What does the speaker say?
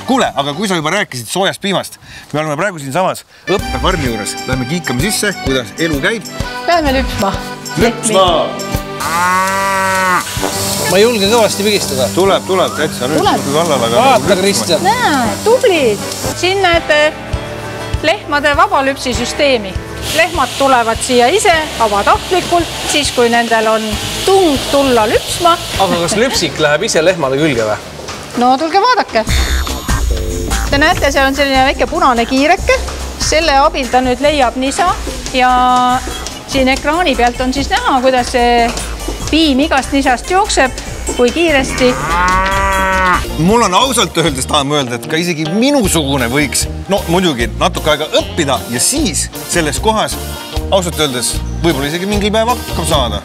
Kuule, aga kui sa juba rääkisid soojast piimast, me oleme praegu siin samas õppefarmi juures. Läheme kiikame sisse, kuidas elu käib. Läheme lüpsma. Lüpsma! Ma ei julge kõvasti pigistada. Tuleb, täitsa. Vaata, Kristjan. Näe, tublid. Siin näete lehmade vabalüpsisüsteemi. Lehmad tulevad siia ise vabatahtlikult, siis kui nendel on tung tulla lüpsma. Aga kas lüpsik läheb ise lehmade külge või? No tulge vaadake. Te näete, seal on selline väike punane kiireke. Selle abil ta nüüd leiab nisa ja siin ekraani pealt on siis näha, kuidas see piim igast nisast jookseb, kui kiiresti. Mul on ausalt öeldes tahan öelda, et ka isegi minusugune võiks, no muidugi natuke aega õppida ja siis selles kohas ausalt öeldes võib-olla isegi mingil päev hakkab saada.